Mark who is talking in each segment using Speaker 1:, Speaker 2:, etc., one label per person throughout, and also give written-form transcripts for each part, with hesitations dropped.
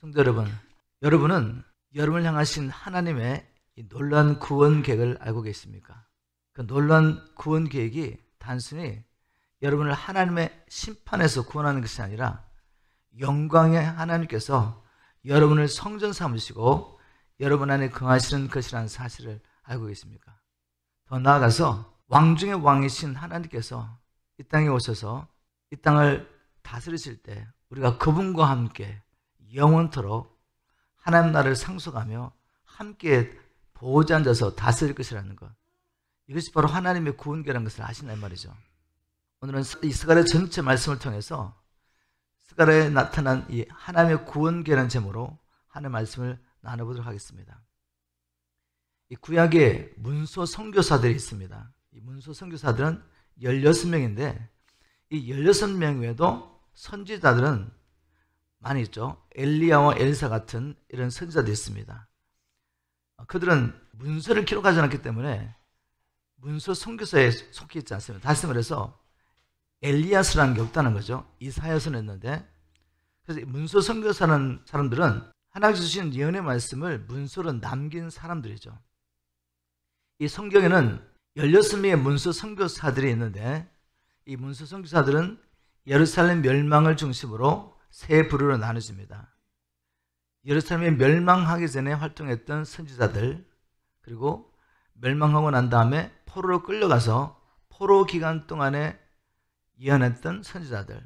Speaker 1: 성도 여러분, 여러분은 여러분을 향하신 하나님의 이 놀라운 구원 계획을 알고 계십니까? 그 놀라운 구원 계획이 단순히 여러분을 하나님의 심판에서 구원하는 것이 아니라 영광의 하나님께서 여러분을 성전 삼으시고 여러분 안에 거하시는 것이라는 사실을 알고 계십니까? 더 나아가서 왕 중의 왕이신 하나님께서 이 땅에 오셔서 이 땅을 다스리실 때 우리가 그분과 함께 영원토록 하나님 나라를 상속하며 함께 보호자 앉아서 다스릴 것이라는 것, 이것이 바로 하나님의 구원계라는 것을 아시나요 말이죠. 오늘은 이 스가랴 전체 말씀을 통해서 스가랴에 나타난 이 하나님의 구원계라는 제목으로 하나님의 말씀을 나눠보도록 하겠습니다. 이 구약에 문소 선교사들이 있습니다. 이 문소 선교사들은 16명인데 이 16명 외에도 선지자들은 많이 있죠. 엘리야와 엘사 같은 이런 선지자들이 있습니다. 그들은 문서를 기록하지 않았기 때문에 문서 선교사에 속해 있지 않습니다. 다시 말해서 엘리야스라는 게 없다는 거죠. 이사야서는 있는데, 그래서 문서 선교사라는 사람들은 하나님께서 주신 예언의 말씀을 문서로 남긴 사람들이죠. 이 성경에는 16명의 문서 선교사들이 있는데 이 문서 선교사들은 예루살렘 멸망을 중심으로 세 부류로 나눠집니다. 예루살렘이 멸망하기 전에 활동했던 선지자들, 그리고 멸망하고 난 다음에 포로로 끌려가서 포로 기간 동안에 예언했던 선지자들,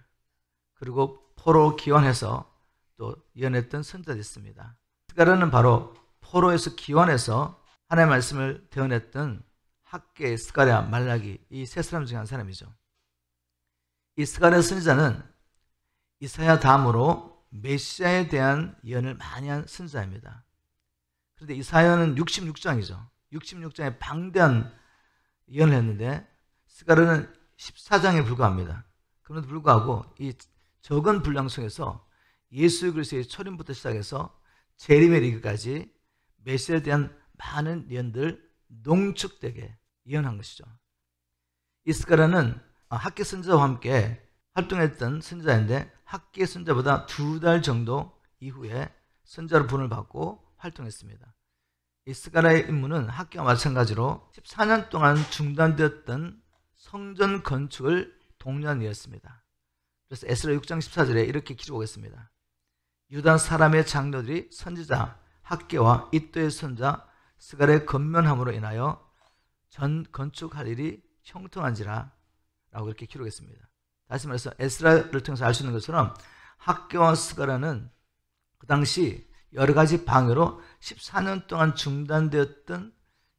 Speaker 1: 그리고 포로 기환해서 또 예언했던 선지자들이 있습니다. 스가랴는 바로 포로에서 기환해서 하나님의 말씀을 대언했던 학개, 스가랴, 말라기, 이 세 사람 중에 한 사람이죠. 이 스가랴 선지자는 이사야 다음으로 메시아에 대한 예언을 많이 한 선지자입니다. 그런데 이사야는 66장이죠. 66장에 방대한 예언을 했는데 스가랴는 14장에 불과합니다. 그런데도 불구하고 이 적은 분량 속에서 예수 그리스도의 초림부터 시작해서 재림에 이르기까지 메시아에 대한 많은 예언들 농축되게 예언한 것이죠. 이 스가랴는 학개 선지자와 함께 활동했던 선지자인데 학개 선지자보다 2달 정도 이후에 선지자로 분을 받고 활동했습니다. 이 스가랴의 임무는 학개와 마찬가지로 14년 동안 중단되었던 성전 건축을 독려한 일이었습니다. 그래서 에스라 6장 14절에 이렇게 기록했습니다. 유다 사람의 장로들이 선지자 학개와 이또의 선자 스가랴의 건면함으로 인하여 전 건축할 일이 형통한지라 라고 이렇게 기록했습니다. 다시 말해서 에스라를 통해서 알 수 있는 것처럼 학개와 스가랴는 그 당시 여러 가지 방해로 14년 동안 중단되었던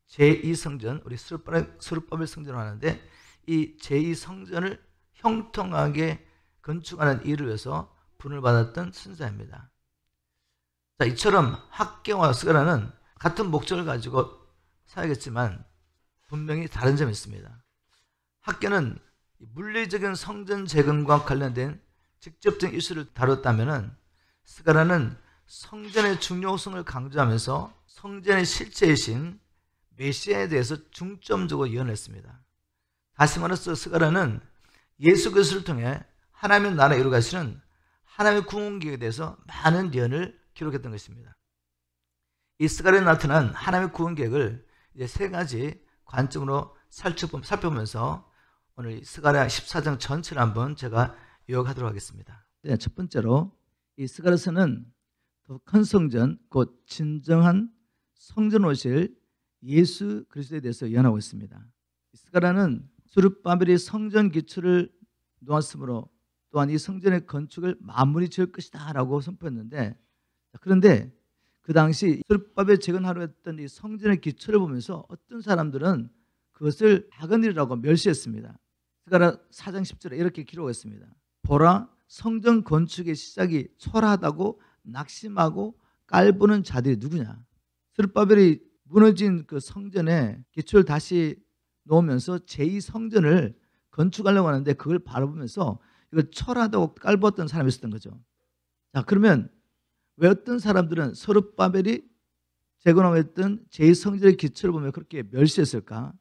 Speaker 1: 제2성전, 우리 스룹바벨 성전을 하는데 이 제2성전을 형통하게 건축하는 일을 위해서 분을 받았던 선지자입니다. 자, 이처럼 학개와 스가랴는 같은 목적을 가지고 사야겠지만 분명히 다른 점이 있습니다. 학개는 물리적인 성전 재건과 관련된 직접적인 이슈를 다뤘다면 스가랴는 성전의 중요성을 강조하면서 성전의 실체이신 메시아에 대해서 중점적으로 예언했습니다. 다시 말해서 스가랴는 예수 그리스도를 통해 하나님의 나라에 이루어가시는 하나님의 구원계획에 대해서 많은 예언을 기록했던 것입니다. 이 스가랴에 나타난 하나님의 구원계획을 이제 세 가지 관점으로 살펴보면서 오늘 스가랴 14장 전체를 한번 제가 요약하도록 하겠습니다. 첫 번째로 이 스가랴서는 더 큰 성전, 곧 진정한 성전 오실 예수 그리스도에 대해서 예언하고 있습니다. 스가랴는 스룹바벨이 성전 기초를 놓았으므로 또한 이 성전의 건축을 마무리 지을 것이다 라고 선포했는데, 그런데 그 당시 스룹바벨 재건하려 했던 이 성전의 기초를 보면서 어떤 사람들은 그것을 작은 일이라고 멸시했습니다. 스가랴 4장 10절에 이렇게 기록했습니다. 보라, 성전 건축의 시작이 초라하다고 낙심하고 깔보는 자들이 누구냐. 스룹바벨이 무너진 그 성전의 기초를 다시 놓으면서 제2성전을 건축하려고 하는데 그걸 바라보면서 이거 초라하다고 깔보았던 사람이 있었던 거죠. 자, 그러면 왜 어떤 사람들은 스룹바벨이 재건하고 했던 제2성전의 기초를 보면 그렇게 멸시했을까?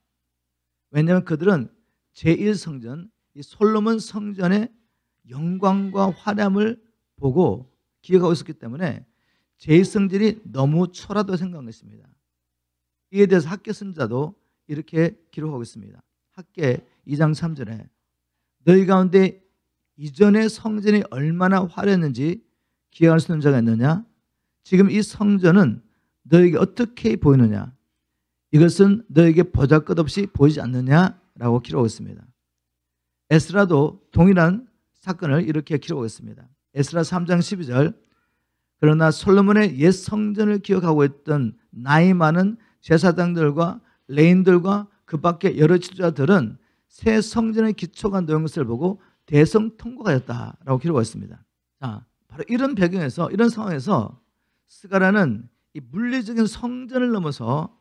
Speaker 1: 왜냐하면 그들은 제1성전, 이 솔로몬 성전의 영광과 화려함을 보고 기억하고 있었기 때문에 제2성전이 너무 초라하다고 생각한 것입니다. 이에 대해서 학개 선자도 이렇게 기록하고 있습니다. 학개 2장 3절에 너희 가운데 이전의 성전이 얼마나 화려했는지 기억할 수 있는 자가 있느냐? 지금 이 성전은 너에게 어떻게 보이느냐? 이것은 너에게 보잘것없이 보이지 않느냐라고 기록하고 있습니다. 에스라도 동일한 사건을 이렇게 기록하고 있습니다. 에스라 3장 12절 그러나 솔로몬의 옛 성전을 기억하고 있던 나이 많은 제사장들과 레인들과 그 밖에 여러 지도자들은 새 성전의 기초가 놓인 것을 보고 대성통곡하였다라고 기록하고 있습니다. 자, 바로 이런 배경에서 이런 상황에서 스가랴는 이 물리적인 성전을 넘어서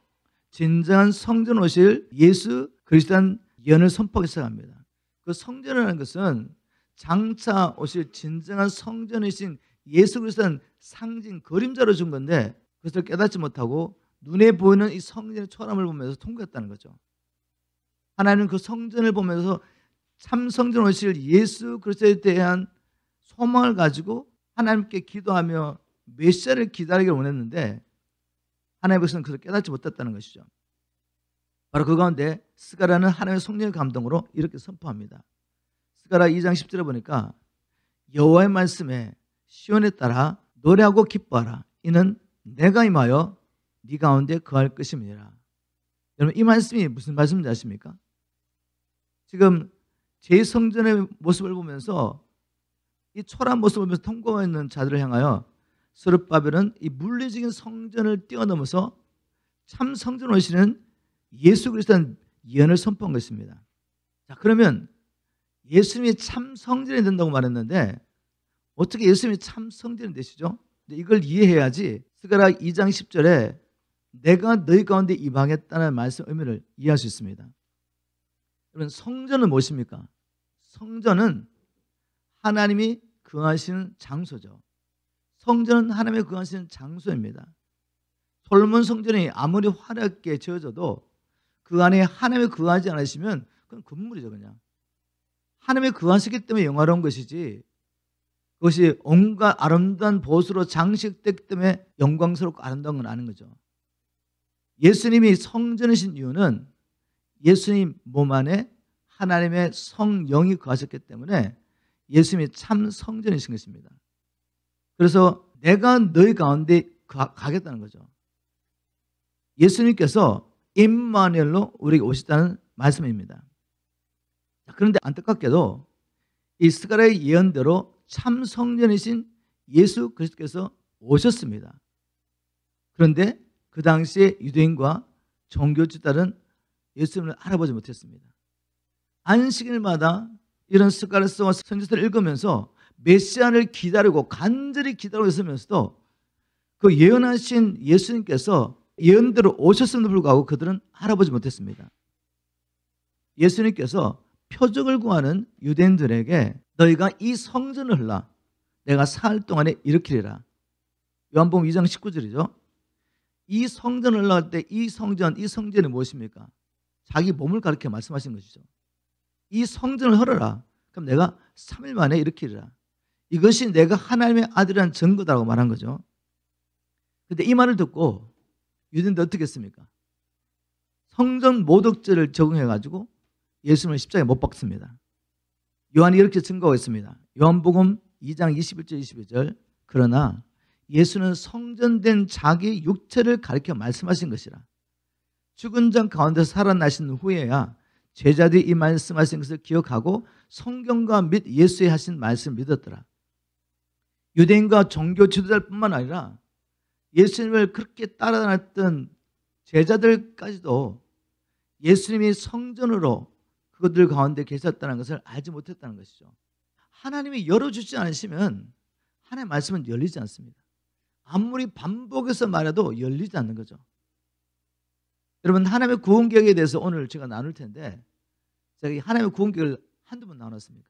Speaker 1: 진정한 성전 오실 예수 그리스도의 예언을 선포하기 시작합니다. 그 성전이라는 것은 장차 오실 진정한 성전이신 예수 그리스도의 상징 그림자로 준 건데 그것을 깨닫지 못하고 눈에 보이는 이 성전의 초라함을 보면서 통곡했다는 거죠. 하나님은 그 성전을 보면서 참 성전 오실 예수 그리스도에 대한 소망을 가지고 하나님께 기도하며 메시아를 기다리길 원했는데 하나님께서는 그것을 깨닫지 못했다는 것이죠. 바로 그 가운데 스가랴는 하나님의 성령의 감동으로 이렇게 선포합니다. 스가랴 2장 10절에 보니까 여호와의 말씀에 시온에 따라 노래하고 기뻐하라. 이는 내가 임하여 네 가운데 거할 것임이니라. 여러분 이 말씀이 무슨 말씀인지 아십니까? 지금 제2성전의 모습을 보면서 이 초라한 모습을 보면서 통곡하고 있는 자들을 향하여 스룹바벨은 이 물리적인 성전을 뛰어넘어서 참 성전 오시는 예수 그리스도의 예언을 선포한 것입니다. 자, 그러면 예수님이 참 성전이 된다고 말했는데 어떻게 예수님이 참 성전이 되시죠? 이걸 이해해야지 스가랴 2장 10절에 내가 너희 가운데 임하겠다는 말씀 의미를 이해할 수 있습니다. 여러분 성전은 무엇입니까? 성전은 하나님이 거하시는 장소죠. 성전은 하나님이 거하시는 장소입니다. 솔로몬 성전이 아무리 화려하게 지어져도 그 안에 하나님이 거하지 않으시면 그건 건물이죠. 그냥 하나님이 거하시기 때문에 영화로운 것이지 그것이 온갖 아름다운 보수로 장식됐기 때문에 영광스럽고 아름다운 건 아닌 거죠. 예수님이 성전이신 이유는 예수님 몸 안에 하나님의 성령이 거하셨기 때문에 예수님이 참 성전이신 것입니다. 그래서 내가 너희 가운데 가겠다는 거죠. 예수님께서 임마누엘로 우리에게 오시다는 말씀입니다. 그런데 안타깝게도 이 스가랴의 예언대로 참 성전이신 예수 그리스도께서 오셨습니다. 그런데 그 당시에 유대인과 종교 지도자들은 예수님을 알아보지 못했습니다. 안식일마다 이런 스가랴서와 선지서를 읽으면서 메시아를 기다리고 간절히 기다리고 있으면서도 그 예언하신 예수님께서 예언대로 오셨음에도 불구하고 그들은 알아보지 못했습니다. 예수님께서 표적을 구하는 유대인들에게 너희가 이 성전을 흘러 내가 사흘 동안에 일으키리라. 요한복음 2장 19절이죠. 이 성전을 흘러갈 때 이 성전이 무엇입니까? 자기 몸을 가리켜 말씀하신 것이죠. 이 성전을 헐어라. 그럼 내가 3일 만에 일으키리라. 이것이 내가 하나님의 아들이라는 증거다라고 말한 거죠. 그런데 이 말을 듣고 유대인들 어떻게 했습니까? 성전 모독죄를 적용해가지고 예수님을 십자가에 못 박습니다. 요한이 이렇게 증거하고 있습니다. 요한복음 2장 21절 22절 그러나 예수는 성전된 자기 육체를 가리켜 말씀하신 것이라. 죽은 자 가운데서 살아나신 후에야 제자들이 이 말씀하신 것을 기억하고 성경과 및 예수의 하신 말씀을 믿었더라. 유대인과 종교 지도자뿐만 아니라 예수님을 그렇게 따라다녔던 제자들까지도 예수님이 성전으로 그들 가운데 계셨다는 것을 알지 못했다는 것이죠. 하나님이 열어주지 않으시면 하나님의 말씀은 열리지 않습니다. 아무리 반복해서 말해도 열리지 않는 거죠. 여러분 하나님의 구원계획에 대해서 오늘 제가 나눌 텐데 제가 하나님의 구원계획을 한두 번 나눴습니까?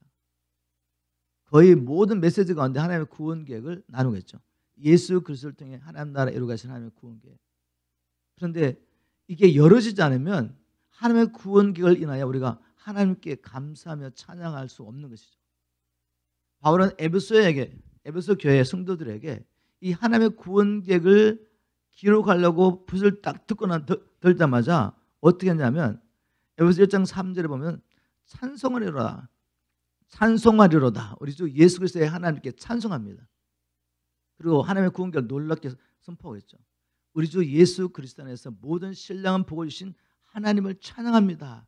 Speaker 1: 거의 모든 메시지 가운데 하나님의 구원계획을 나누겠죠. 예수 그리스도를 통해 하나님 나라 이루가신 하나님의 구원계획. 그런데 이게 열어지지 않으면 하나님의 구원계획을 인하여 우리가 하나님께 감사하며 찬양할 수 없는 것이죠. 바울은 에베소 교회 성도들에게 이 하나님의 구원 계획을 기록하려고 붓을 딱 들자마자 어떻게 했냐면 에베소 1장 3절에 보면 찬송하리로다. 찬송하리로다. 우리 주 예수 그리스도의 하나님께 찬송합니다. 그리고 하나님의 구원 계획을 놀랍게 선포했죠. 우리 주 예수 그리스도 안에서 모든 신령한 복을 주신 하나님을 찬양합니다.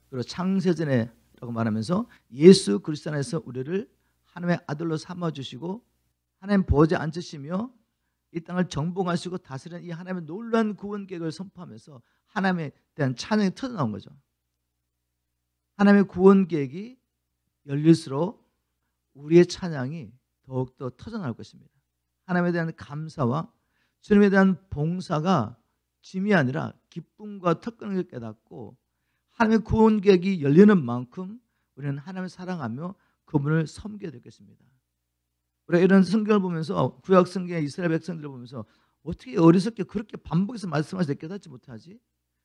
Speaker 1: 그리고 창세전에라고 말하면서 예수 그리스도 안에서 우리를 하나님의 아들로 삼아주시고 하나님 보좌에 앉으시며 이 땅을 정복하시고 다스리는 이 하나님의 놀라운 구원 계획을 선포하면서 하나님에 대한 찬양이 터져나온 거죠. 하나님의 구원 계획이 열릴수록 우리의 찬양이 더욱더 터져나올 것입니다. 하나님에 대한 감사와 주님에 대한 봉사가 짐이 아니라 기쁨과 특권을 깨닫고 하나님의 구원 계획이 열리는 만큼 우리는 하나님을 사랑하며 그분을 섬겨야 되겠습니다. 우리가 이런 성경을 보면서 구약 성경의 이스라엘 백성들을 보면서 어떻게 어리석게 그렇게 반복해서 말씀하시되 깨닫지 못하지?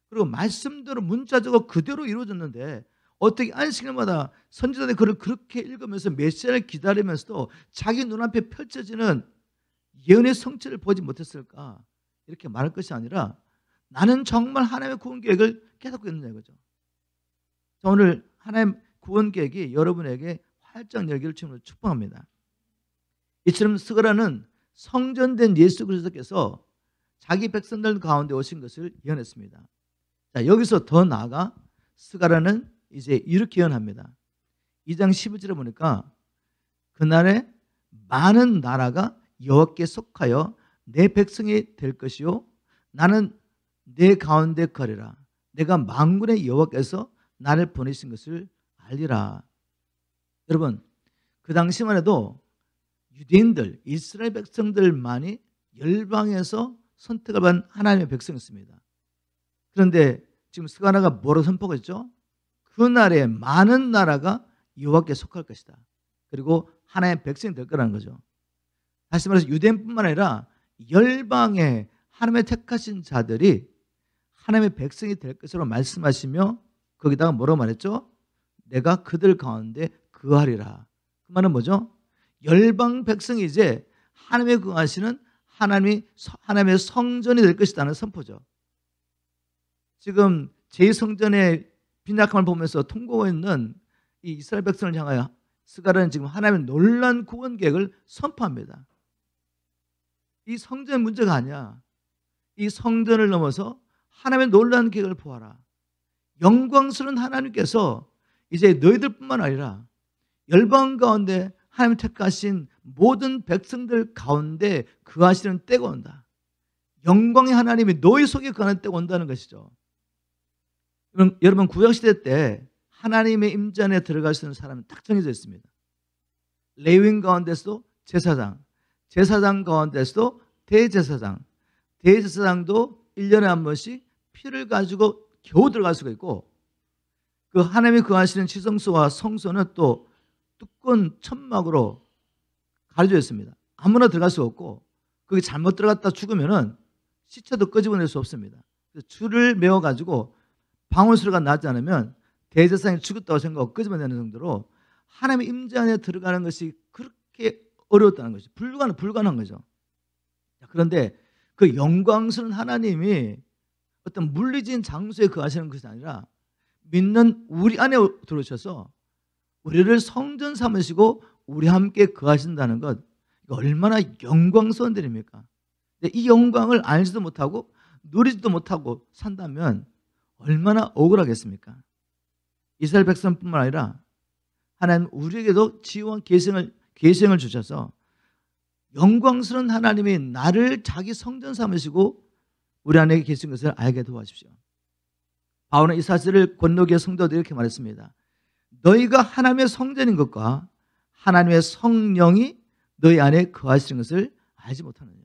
Speaker 1: 그리고 말씀대로 문자적으로 그대로 이루어졌는데 어떻게 안식일마다 선지자들이 그를 그렇게 읽으면서 메시아를 기다리면서도 자기 눈앞에 펼쳐지는 예언의 성취를 보지 못했을까? 이렇게 말할 것이 아니라 나는 정말 하나님의 구원 계획을 깨닫고 있느냐 이거죠. 오늘 하나님 구원 계획이 여러분에게 활짝 열기를 주님으로 축복합니다. 이처럼 스가랴는 성전된 예수 그리스도께서 자기 백성들 가운데 오신 것을 예언했습니다. 자, 여기서 더 나아가 스가랴는 이제 이렇게 예언합니다. 2장 11절에 보니까 그날에 많은 나라가 여호와께 속하여 내 백성이 될 것이요 나는 내 가운데 거리라. 내가 만군의 여호와께서 나를 보내신 것을 알리라. 여러분, 그 당시만 해도 유대인들, 이스라엘 백성들만이 열방에서 선택을 받은 하나님의 백성이었습니다. 그런데 지금 스가랴가 뭐라고 선포했죠? 그날에 많은 나라가 여호와께 속할 것이다. 그리고 하나님의 백성이 될 거라는 거죠. 다시 말해서 유대인뿐만 아니라 열방의 하나님의 택하신 자들이 하나님의 백성이 될 것으로 말씀하시며 거기다가 뭐라고 말했죠? 내가 그들 가운데 거하리라. 그 말은 뭐죠? 열방 백성이 이제 하나님의 거하시는 하나님의 성전이 될 것이라는 선포죠. 지금 제2성전의 빈약함을 보면서 통곡하고 있는 이 이스라엘 백성을 향하여 스가랴는 지금 하나님의 놀라운 구원 계획을 선포합니다. 이 성전의 문제가 아니야. 이 성전을 넘어서 하나님의 놀라운 계획을 보아라. 영광스러운 하나님께서 이제 너희들뿐만 아니라 열방 가운데 하나님 택하신 모든 백성들 가운데 거하시는 때가 온다. 영광의 하나님이 너희 속에 거하는 때가 온다는 것이죠. 여러분 구약시대 때 하나님의 임재 안에 들어갈 수 있는 사람은 딱 정해져 있습니다. 레위인 가운데서도 제사장, 제사장 가운데서도 대제사장, 대제사장도 1년에 한 번씩 피를 가지고 겨우 들어갈 수가 있고 그 하나님이 거하시는 지성소와 성소는 또 두꺼운 천막으로 가려져 있습니다. 아무나 들어갈 수 없고 거기 잘못 들어갔다 죽으면은 시체도 끄집어낼 수 없습니다. 줄을 메워가지고 방울 소리가 나지 않으면 대제사장이 죽었다고 생각하고 끄집어내는 정도로 하나님의 임재 안에 들어가는 것이 그렇게 어려웠다는 것이 불가능한 거죠. 그런데 그 영광스러운 하나님이 어떤 물리적인 장소에 거하시는 것이 아니라 믿는 우리 안에 들어오셔서 우리를 성전 삼으시고 우리 함께 거하신다는 것, 얼마나 영광스러운 일입니까? 이 영광을 알지도 못하고 누리지도 못하고 산다면 얼마나 억울하겠습니까? 이스라엘 백성뿐만 아니라 하나님 우리에게도 지혜와 계시를 주셔서 영광스러운 하나님이 나를 자기 성전 삼으시고 우리 안에 계신 것을 알게 도와주십시오. 바울은 이 사실을 권노기의 성도들 이렇게 말했습니다. 너희가 하나님의 성전인 것과 하나님의 성령이 너희 안에 거하시는 것을 알지 못하느냐.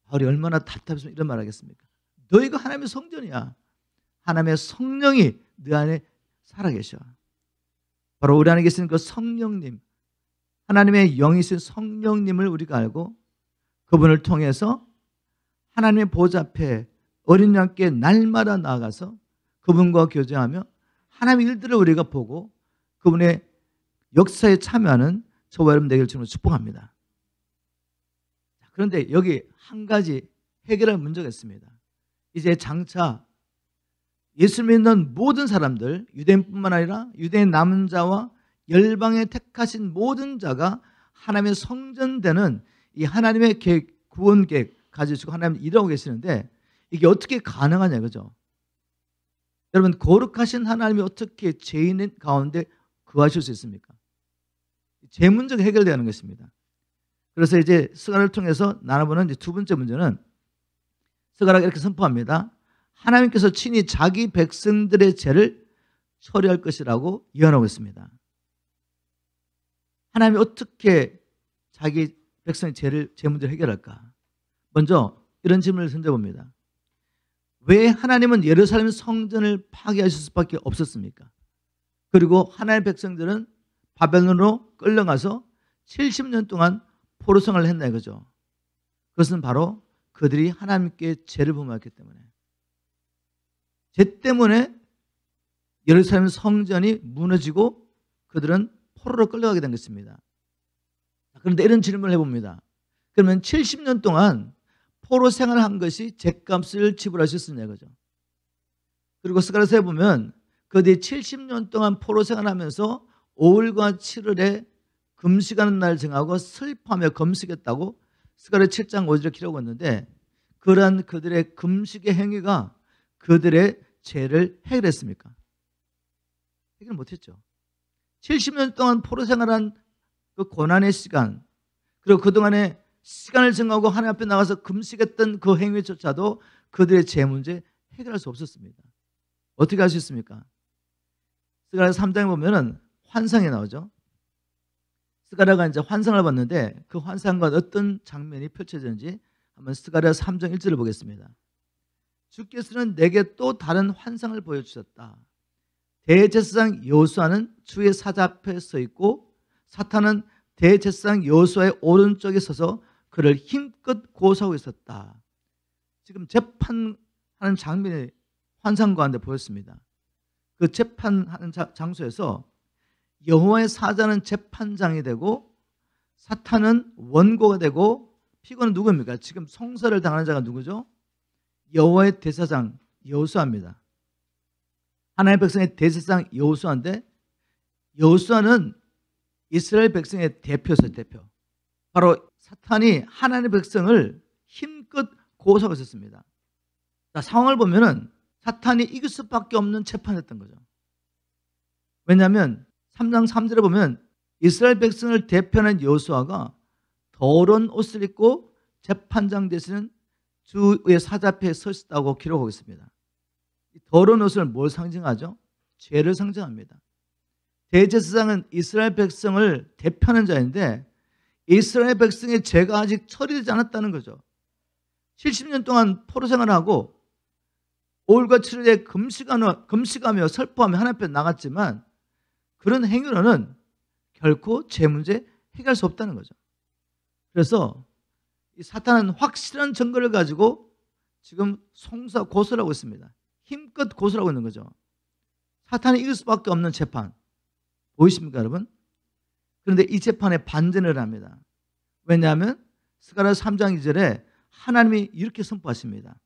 Speaker 1: 바울이 얼마나 답답해서 이런 말 하겠습니까? 너희가 하나님의 성전이야. 하나님의 성령이 너 안에 살아계셔. 바로 우리 안에 계시는 그 성령님, 하나님의 영이신 성령님을 우리가 알고 그분을 통해서 하나님의 보좌 앞에 어린 양께 날마다 나아가서 그분과 교제하며 하나님의 일들을 우리가 보고 그분의 역사에 참여하는 저와 여러분 되기를 주님으로 축복합니다. 그런데 여기 한 가지 해결할 문제가 있습니다. 이제 장차 예수 믿는 모든 사람들, 유대인뿐만 아니라 유대인 남은 자와 열방에 택하신 모든 자가 하나님의 성전되는 이 하나님의 계획, 구원 계획 가지고 하나님 일하고 계시는데 이게 어떻게 가능하냐, 그죠? 여러분, 거룩하신 하나님이 어떻게 죄인 가운데 거하실 수 있습니까? 제 문제가 해결되는 것입니다. 그래서 이제 스가랴를 통해서 나눠보는 이제 두 번째 문제는 스가랴가 이렇게 선포합니다. 하나님께서 친히 자기 백성들의 죄를 처리할 것이라고 예언하고 있습니다. 하나님이 어떻게 자기 백성의 죄 문제를 해결할까? 먼저 이런 질문을 던져봅니다. 왜 하나님은 예루살렘 성전을 파괴하실 수밖에 없었습니까? 그리고 하나님의 백성들은 바벨론으로 끌려가서 70년 동안 포로 생활을 했나 이거죠. 그것은 바로 그들이 하나님께 죄를 범하였기 때문에, 죄 때문에 예루살렘 성전이 무너지고 그들은 포로로 끌려가게 된 것입니다. 그런데 이런 질문을 해봅니다. 그러면 70년 동안 포로 생활한 것이 죄값을 지불하셨느냐 이거죠. 그리고 스가랴서에 보면 그들이 70년 동안 포로 생활하면서 5월과 7월에 금식하는 날 정하고 슬퍼하며 금식했다고 스가랴 7장 5절에 기록하고 있는데, 그러한 그들의 금식의 행위가 그들의 죄를 해결했습니까? 해결 못했죠. 70년 동안 포로 생활한 그 고난의 시간, 그리고 그동안에 시간을 정하고 하나님 앞에 나가서 금식했던 그 행위조차도 그들의 죄 문제 해결할 수 없었습니다. 어떻게 할 수 있습니까? 스가랴 3장에 보면은 환상이 나오죠. 스가랴가 이제 환상을 봤는데 그 환상과 어떤 장면이 펼쳐졌는지 한번 스가랴 3장 1절을 보겠습니다. 주께서는 내게 또 다른 환상을 보여주셨다. 대제사장 여호수아는 주의 사자 앞에 서 있고 사탄은 대제사장 여호수아의 오른쪽에 서서 그를 힘껏 고소하고 있었다. 지금 재판하는 장면이 환상 가운데 보였습니다. 그 재판하는 장소에서 여호와의 사자는 재판장이 되고 사탄은 원고가 되고 피고는 누구입니까? 지금 송사를 당하는 자가 누구죠? 여호와의 대제사장 여호수아입니다. 하나님의 백성의 대제사장 여호수아인데, 여호수아는 이스라엘 백성의 대표였어요. 대표. 바로 사탄이 하나님의 백성을 힘껏 고소하고 있었습니다. 자, 상황을 보면은 사탄이 이길 수밖에 없는 재판이었던 거죠. 왜냐하면 3장 3절에 보면 이스라엘 백성을 대표하는 여호수아가 더러운 옷을 입고 재판장 되시는 주의 사자 앞에 서 있다고 기록하고 있습니다. 더러운 옷을 뭘 상징하죠? 죄를 상징합니다. 대제사장은 이스라엘 백성을 대표하는 자인데 이스라엘 백성의 죄가 아직 처리되지 않았다는 거죠. 70년 동안 포로 생활하고 5월과 7일에 금식하며 슬퍼하며 하나님 앞에 나갔지만 그런 행위로는 결코 죄 문제 해결할 수 없다는 거죠. 그래서 이 사탄은 확실한 증거를 가지고 지금 송사 고소를 하고 있습니다. 힘껏 고소를 하고 있는 거죠. 사탄이 이길 수밖에 없는 재판. 보이십니까, 여러분? 그런데 이 재판에 반전을 합니다. 왜냐하면 스가랴 3장 2절에 하나님이 이렇게 선포하십니다.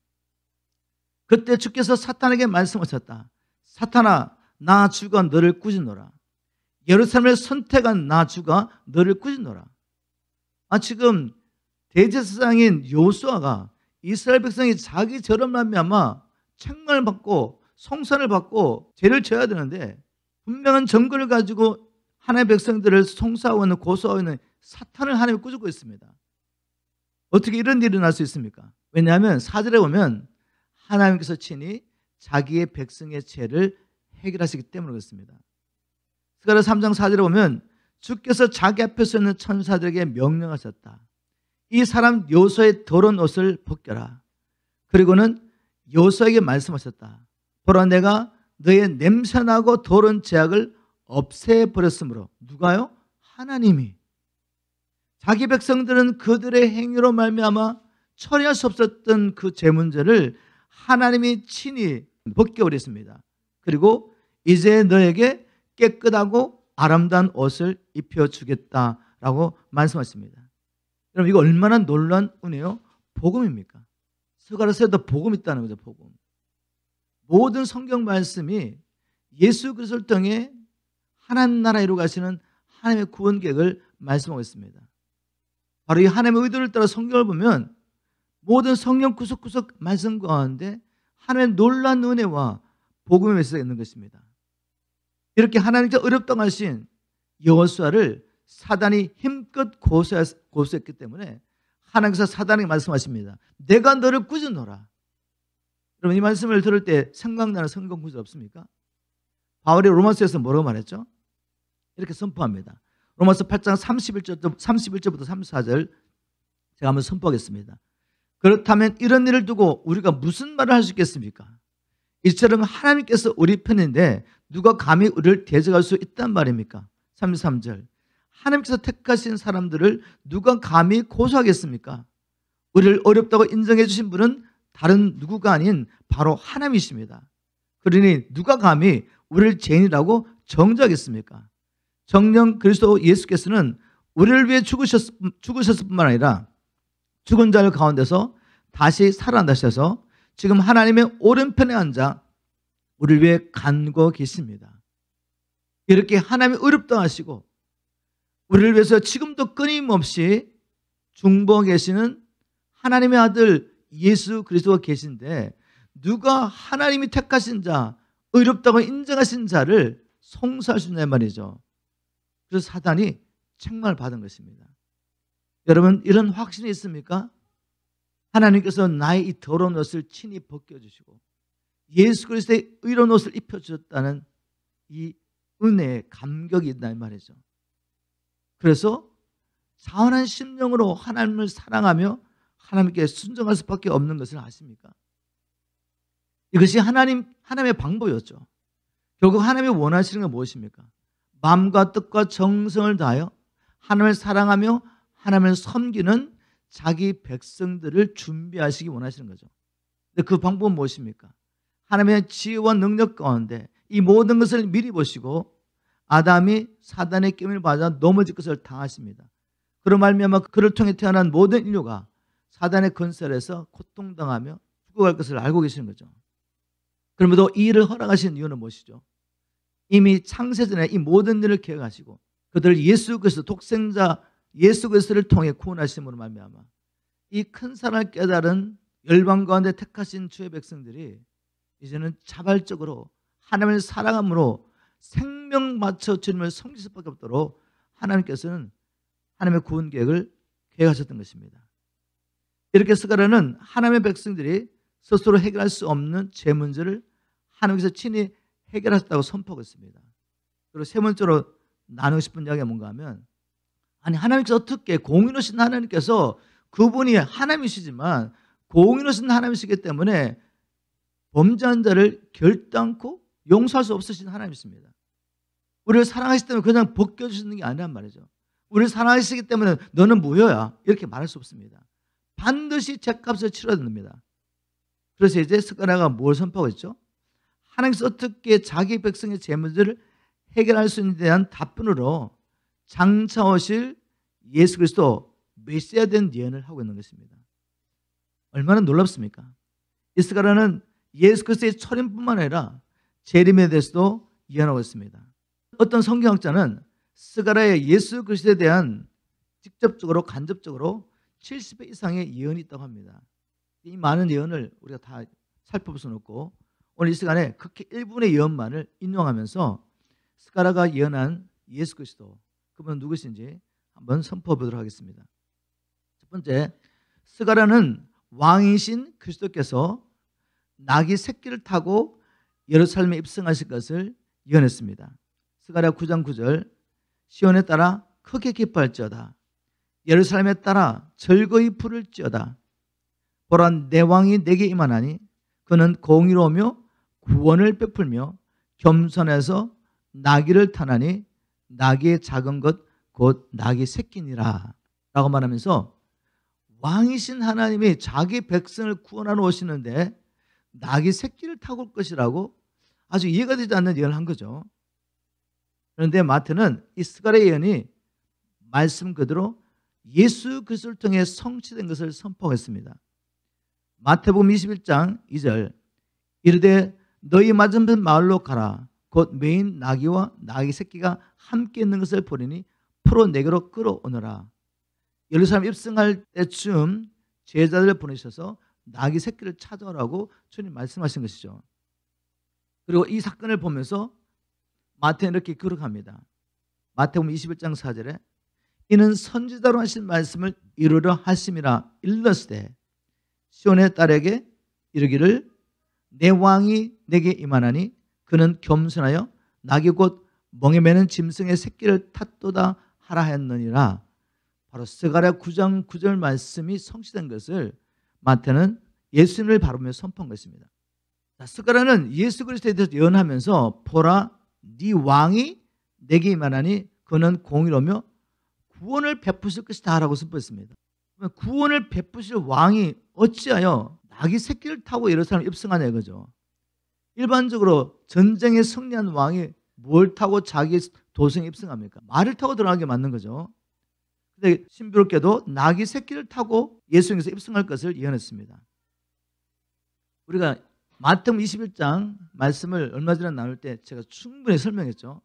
Speaker 1: 그때 주께서 사탄에게 말씀하셨다. 사탄아, 나 주가 너를 꾸짖노라. 예루살렘을 선택한 나 주가 너를 꾸짖노라. 지금 대제사장인 여호수아가 이스라엘 백성이 자기 죄로 말미암아 책망을 받고 송산을 받고 죄를 져야 되는데 분명한 증거를 가지고 하나님의 백성들을 송사하고 있는 고소하고 있는 사탄을 하나님이 꾸짖고 있습니다. 어떻게 이런 일이 일어날 수 있습니까? 왜냐하면 4절에 보면 하나님께서 친히 자기의 백성의 죄를 해결하시기 때문에 그렇습니다. 스가랴 3장 4절에 보면 주께서 자기 앞에 서 있는 천사들에게 명령하셨다. 이 사람 여호수아의 더러운 옷을 벗겨라. 그리고는 여호수아에게 말씀하셨다. 보라, 내가 너의 냄새나고 더러운 죄악을 없애버렸으므로. 누가요? 하나님이. 자기 백성들은 그들의 행위로 말미암아 처리할 수 없었던 그 죄 문제를 하나님이 친히 벗겨버렸습니다. 그리고 이제 너에게 깨끗하고 아름다운 옷을 입혀주겠다라고 말씀하십니다. 여러분 이거 얼마나 놀라운 은혜요? 복음입니까? 스가랴서에도 복음이 있다는 거죠. 복음. 모든 성경 말씀이 예수 그리스도를 통해 하나님 나라 이루어 가시는 하나님의 구원 계획을 말씀하고 있습니다. 바로 이 하나님의 의도를 따라 성경을 보면 모든 성경 구석구석 말씀 가운데 하나님의 놀라운 은혜와 복음의 메시지가 있는 것입니다. 이렇게 하나님께서 어렵다고 하신 여호수아를 사단이 힘껏 고소했기 때문에 하나님께서 사단에게 말씀하십니다. 내가 너를 구주노라. 여러분 이 말씀을 들을 때 생각나는 성경 구절 없습니까? 바울이 로마서에서 뭐라고 말했죠? 이렇게 선포합니다. 로마서 8장 31절부터 34절 제가 한번 선포하겠습니다. 그렇다면 이런 일을 두고 우리가 무슨 말을 할 수 있겠습니까? 이처럼 하나님께서 우리 편인데 누가 감히 우리를 대적할 수 있단 말입니까? 33절 하나님께서 택하신 사람들을 누가 감히 고소하겠습니까? 우리를 어렵다고 인정해 주신 분은 다른 누구가 아닌 바로 하나님이십니다. 그러니 누가 감히 우리를 죄인이라고 정죄하겠습니까? 정녕 그리스도 예수께서는 우리를 위해 죽으셨을 뿐만 아니라 죽은 자들 가운데서 다시 살아나셔서 지금 하나님의 오른편에 앉아 우리를 위해 간구하고 계십니다. 이렇게 하나님이 어렵다 하시고 우리를 위해서 지금도 끊임없이 중보하고 계시는 하나님의 아들 예수 그리스도가 계신데 누가 하나님이 택하신 자, 의롭다고 인정하신 자를 송사할 수 있냐 말이죠. 그래서 사단이 책망을 받은 것입니다. 여러분 이런 확신이 있습니까? 하나님께서 나의 이 더러운 옷을 친히 벗겨주시고 예수 그리스도의 의로운 옷을 입혀주셨다는 이 은혜의 감격이 있다 말이죠. 그래서 자원한 심령으로 하나님을 사랑하며 하나님께 순종할 수밖에 없는 것을 아십니까? 이것이 하나님의 방법이었죠. 결국 하나님이 원하시는 건 무엇입니까? 마음과 뜻과 정성을 다하여 하나님을 사랑하며 하나님을 섬기는 자기 백성들을 준비하시기 원하시는 거죠. 근데 그 방법은 무엇입니까? 하나님의 지혜와 능력 가운데 이 모든 것을 미리 보시고 아담이 사단의 깨임을 받아 넘어질 것을 당하십니다. 그로 말미암아 그를 통해 태어난 모든 인류가 사단의 건설에서 고통당하며 죽어갈 것을 알고 계시는 거죠. 그러면서 이 일을 허락하신 이유는 무엇이죠? 이미 창세전에 이 모든 일을 계획하시고 그들을 예수 그리스도 독생자 예수 그리스도를 통해 구원하심으로 말미암아 이 큰 사랑을 깨달은 열방 가운데 택하신 주의 백성들이 이제는 자발적으로 하나님을 사랑함으로 생명 바쳐 주님을 섬길 수밖에 없도록 하나님께서는 하나님의 구원 계획을 계획하셨던 것입니다. 이렇게 스가랴는 하나님의 백성들이 스스로 해결할 수 없는 죄 문제를 하나님께서 친히 해결하셨다고 선포하고 있습니다. 그리고 세 번째로 나누고 싶은 이야기가 뭔가 하면 아니 하나님께서 어떻게 공의로우신 하나님께서 그분이 하나님이시지만 공의로우신 하나님이시기 때문에 범죄한 자를 결단코 용서할 수 없으신 하나님이십니다. 우리를 사랑하시기 때문에 그냥 벗겨주시는 게 아니란 말이죠. 우리를 사랑하시기 때문에 너는 무효야 이렇게 말할 수 없습니다. 반드시 죄값을 치러야 됩니다. 그래서 이제 스가랴가 뭘 선포하고 있죠? 하나님께서 어떻게 자기 백성의 죄 문제를 해결할 수 있는지에 대한 답변으로 장차 오실 예수 그리스도 메시아에 대한 예언을 하고 있는 것입니다. 얼마나 놀랍습니까? 이 스가랴는 예수 그리스도의 철임뿐만 아니라 재림에 대해서도 예언하고 있습니다. 어떤 성경학자는 스가랴의 예수 그리스도에 대한 직접적으로 간접적으로 70배 이상의 예언이 있다고 합니다. 이 많은 예언을 우리가 다 살펴볼 수는 없고 오늘 이 시간에 극히 일부분의 예언만을 인용하면서 스가랴가 예언한 예수 그리스도 그분은 누구신지 한번 선포해 보도록 하겠습니다. 첫 번째, 스가랴는 왕이신 그리스도께서 낙이 새끼를 타고 예루살렘에 입성하실 것을 예언했습니다. 스가랴 9장 9절 시온에 따라 크게 기뻐할지어다 예루살렘에 따라 즐거이 부를지어다 보라 내 왕이 내게 임하나니 그는 공의로우며 구원을 베풀며 겸손해서 나귀를 타나니 나귀의 작은 것 곧 나귀 새끼니라 라고 말하면서 왕이신 하나님이 자기 백성을 구원하러 오시는데 나귀 새끼를 타고 올 것이라고 아주 이해가 되지 않는 예언을 한 거죠. 그런데 마태는 이 스가랴 예언이 말씀 그대로 예수 그리스도를 통해 성취된 것을 선포했습니다. 마태복음 21장 2절 이르되 너희 맞은편 마을로 가라. 곧 매인 나귀와 나귀 새끼가 함께 있는 것을 보리니 풀어 내게로 끌어오너라. 예루살렘 입성할 때쯤 제자들을 보내셔서 나귀 새끼를 찾아오라고 주님 말씀하신 것이죠. 그리고 이 사건을 보면서 마태는 이렇게 기록합니다. 마태복음 21장 4절에 이는 선지자로 하신 말씀을 이루려 하심이라 일렀으되 시온의 딸에게 이르기를 내 왕이 내게 임하나니 그는 겸손하여 나귀 곧 멍에 매는 짐승의 새끼를 탔도다 하라 하였느니라. 바로 스가랴 9장 9절 말씀이 성취된 것을 마태는 예수님을 바라보며 선포한 것입니다. 스가랴는 예수 그리스도에 대해서 예언하면서 보라 네 왕이 내게 임하나니 그는 공의로며 구원을 베푸실 것이다 라고 선포했습니다. 구원을 베푸실 왕이 어찌하여 나귀 새끼를 타고 예루살렘 입성하냐 이거죠. 일반적으로 전쟁에 승리한 왕이 뭘 타고 자기 도성에 입성합니까? 말을 타고 들어가는 게 맞는 거죠. 근데 신비롭게도 나귀 새끼를 타고 예수님께서 입성할 것을 예언했습니다. 우리가 마태복음 21장 말씀을 얼마 전에 나눌 때 제가 충분히 설명했죠.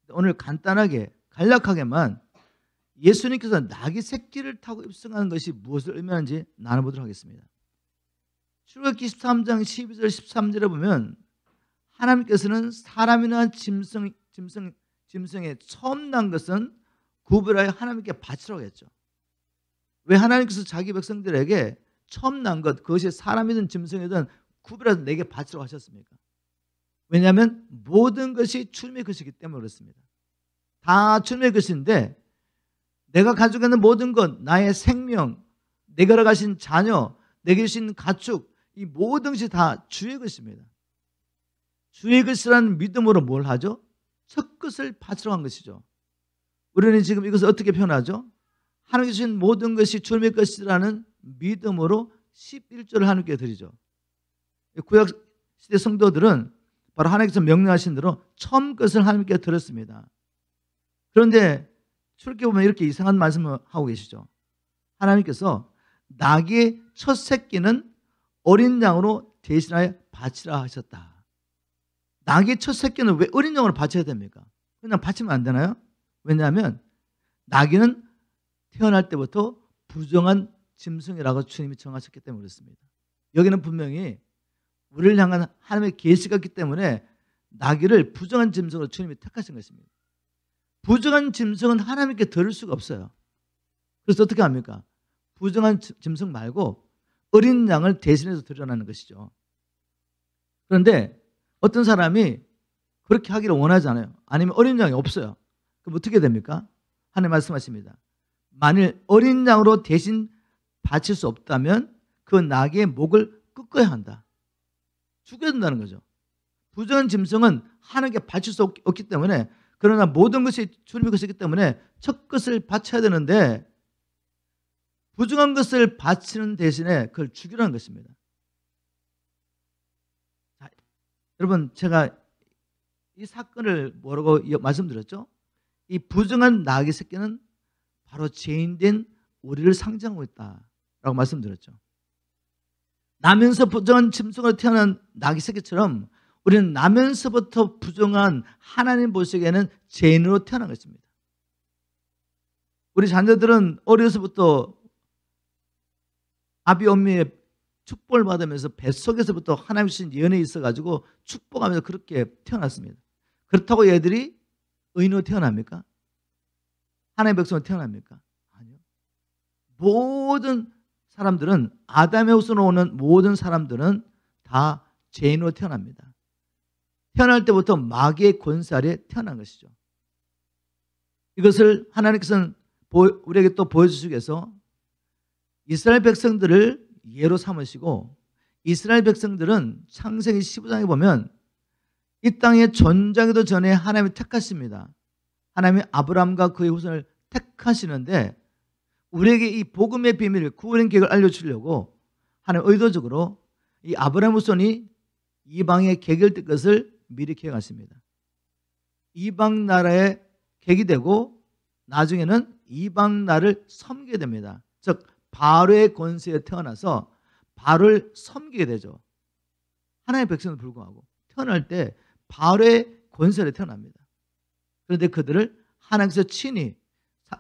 Speaker 1: 오늘 간단하게 간략하게만 예수님께서 나귀 새끼를 타고 입성하는 것이 무엇을 의미하는지 나눠보도록 하겠습니다. 출애굽기 13장 12절 13절에 보면 하나님께서는 사람이나 짐승의 처음 난 것은 구별하여 하나님께 바치라고 했죠. 왜 하나님께서 자기 백성들에게 처음 난 것, 그것이 사람이든 짐승이든 구별해서 내게 바치라고 하셨습니까? 왜냐하면 모든 것이 주님의 것이기 때문에 그렇습니다. 다 주님의 것인데 내가 가지고 있는 모든 것, 나의 생명, 내가 가신 자녀, 내게 주신 가축, 이 모든 것이 다 주의 것입니다. 주의 것이라는 믿음으로 뭘 하죠? 첫 것을 바치러 간 것이죠. 우리는 지금 이것을 어떻게 표현하죠? 하나님께 주신 모든 것이 주님의 것이라는 믿음으로 11조를 하나님께 드리죠. 구약시대 성도들은 바로 하나님께서 명령하신 대로 처음 것을 하나님께 드렸습니다. 그런데 출애굽기 보면 이렇게 이상한 말씀을 하고 계시죠. 하나님께서 나귀의 첫 새끼는 어린 양으로 대신하여 바치라 하셨다. 나귀의 첫 새끼는 왜 어린 양으로 바쳐야 됩니까? 그냥 바치면 안 되나요? 왜냐하면 나귀는 태어날 때부터 부정한 짐승이라고 주님이 정하셨기 때문에 그렇습니다. 여기는 분명히 우리를 향한 하나님의 계시가 있기 때문에 나귀를 부정한 짐승으로 주님이 택하신 것입니다. 부정한 짐승은 하나님께 드릴 수가 없어요. 그래서 어떻게 합니까? 부정한 짐승 말고 어린 양을 대신해서 드려라는 것이죠. 그런데 어떤 사람이 그렇게 하기를 원하잖아요. 아니면 어린 양이 없어요. 그럼 어떻게 됩니까? 하나님 말씀하십니다. 만일 어린 양으로 대신 바칠 수 없다면 그 나귀의 목을 꺾어야 한다. 죽여야 된다는 거죠. 부정한 짐승은 하나님께 바칠 수 없기 때문에, 그러나 모든 것이 주님의 것이기 때문에 첫 것을 바쳐야 되는데 부정한 것을 바치는 대신에 그걸 죽이라는 것입니다. 자, 여러분, 제가 이 사건을 뭐라고 말씀드렸죠? 이 부정한 나귀 새끼는 바로 죄인된 우리를 상징하고 있다라고 말씀드렸죠. 나면서 부정한 짐승으로 태어난 나귀 새끼처럼 우리는 나면서부터 부정한 하나님 보시기에는 죄인으로 태어난 것입니다. 우리 자녀들은 어려서부터 아비 엄미의 축복을 받으면서 뱃속에서부터 하나님 주신 예언이 있어가지고 축복하면서 그렇게 태어났습니다. 그렇다고 얘들이 의인으로 태어납니까? 하나님의 백성으로 태어납니까? 아니요. 모든 사람들은, 아담의 후손으로 오는 모든 사람들은 다 죄인으로 태어납니다. 태어날 때부터 마귀의 권세 아래 태어난 것이죠. 이것을 하나님께서는 우리에게 또 보여주시기 위해서 이스라엘 백성들을 예로 삼으시고, 이스라엘 백성들은 창세기 15장에 보면 이 땅에 존재하기도 전에 하나님이 택하십니다. 하나님이 아브라함과 그의 후손을 택하시는데 우리에게 이 복음의 비밀, 구원의 계획을 알려주려고 하나님 의도적으로 이 아브라함 후손이 이방의 개결될 것을 미리 계획하십니다. 이방 나라의 객이 되고 나중에는 이방 나라를 섬기게 됩니다. 즉 바로의 권세에 태어나서 바로를 섬기게 되죠. 하나님의 백성에도 불구하고 태어날 때 바로의 권세로 태어납니다. 그런데 그들을 하나님께서 친히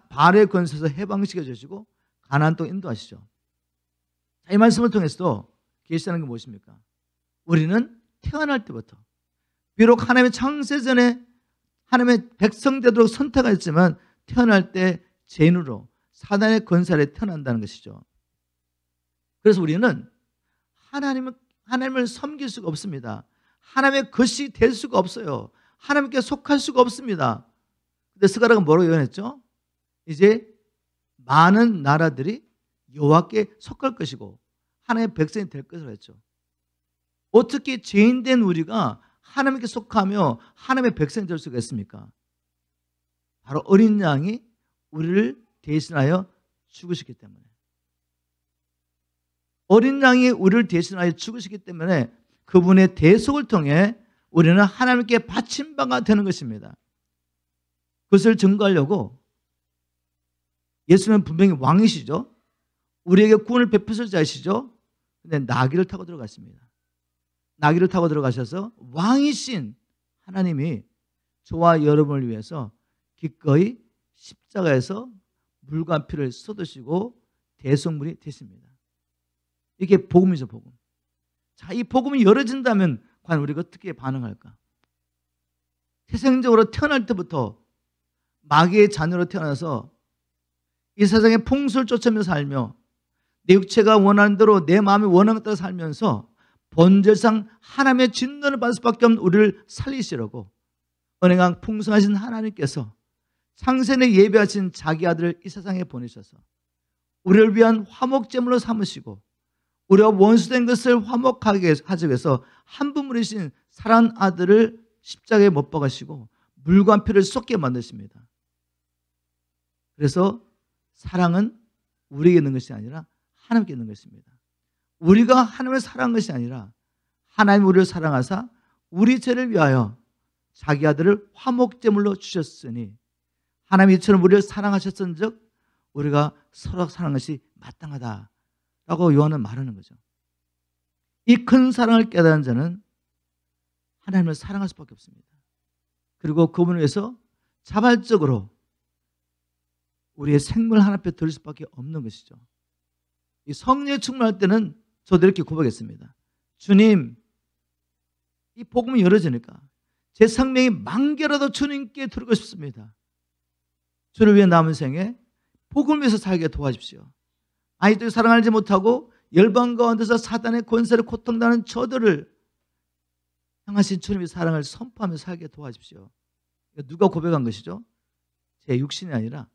Speaker 1: 바로의 권세에서 해방시켜 주시고 가나안 땅 인도하시죠. 이 말씀을 통해서도 계시하는 게 무엇입니까? 우리는 태어날 때부터 비록 하나님의 창세전에 하나님의 백성 되도록 선택하였지만 태어날 때 죄인으로 사단의 권세 아래 태어난다는 것이죠. 그래서 우리는 하나님을 섬길 수가 없습니다. 하나님의 것이 될 수가 없어요. 하나님께 속할 수가 없습니다. 근데 스가랴가 뭐라고 예언했죠? 이제 많은 나라들이 여호와께 속할 것이고 하나님의 백성이 될 것이라고 했죠. 어떻게 죄인된 우리가 하나님께 속하며 하나님의 백성이 될 수가 있습니까? 바로 어린 양이 우리를 대신하여 죽으셨기 때문에, 어린 양이 우리를 대신하여 죽으셨기 때문에 그분의 대속을 통해 우리는 하나님께 바친 바가 되는 것입니다. 그것을 증거하려고 예수님은 분명히 왕이시죠. 우리에게 구원을 베푸실 자이시죠. 근데 나귀를 타고 들어갔습니다. 나귀를 타고 들어가셔서 왕이신 하나님이 저와 여러분을 위해서 기꺼이 십자가에서 물과 피를 쏟으시고 대속물이 되십니다. 이게 복음이죠, 복음. 자, 이 복음이 열어진다면 과연 우리가 어떻게 반응할까? 태생적으로 태어날 때부터 마귀의 자녀로 태어나서 이 세상의 풍수를 쫓으며 살며 내 육체가 원하는 대로 내 마음이 원하는 대로 살면서 본질상 하나님의 진노를 받을 수밖에 없는 우리를 살리시려고 은행한 풍성하신 하나님께서 창세전에 예배하신 자기 아들을 이 세상에 보내셔서 우리를 위한 화목제물로 삼으시고 우리가 원수된 것을 화목하게 하기 위해서 한 분이신 사랑하는 아들을 십자가에 못 박으시고 물과 피를 쏟게 만드십니다. 그래서 사랑은 우리에게 있는 것이 아니라 하나님께 있는 것입니다. 우리가 하나님을 사랑한 것이 아니라 하나님 우리를 사랑하사 우리 죄를 위하여 자기 아들을 화목제물로 주셨으니 하나님이 이처럼 우리를 사랑하셨은즉 우리가 서로 사랑하는 것이 마땅하다라고 요한은 말하는 거죠. 이 큰 사랑을 깨달은 자는 하나님을 사랑할 수밖에 없습니다. 그리고 그분을 위해서 자발적으로 우리의 생명을 하나님 앞에 드릴 수밖에 없는 것이죠. 이 성령에 충만할 때는 저도 이렇게 고백했습니다. 주님, 이 복음이 열어지니까 제 생명이 만개라도 주님께 드리고 싶습니다. 주를 위해 남은 생에 복음을 위해서 살게 도와주십시오. 아이들을 사랑하지 못하고 열방 가운데서 사단의 권세를 고통당하는 저들을 향하신 주님의 사랑을 선포하며 살게 도와주십시오. 누가 고백한 것이죠? 제 육신이 아니라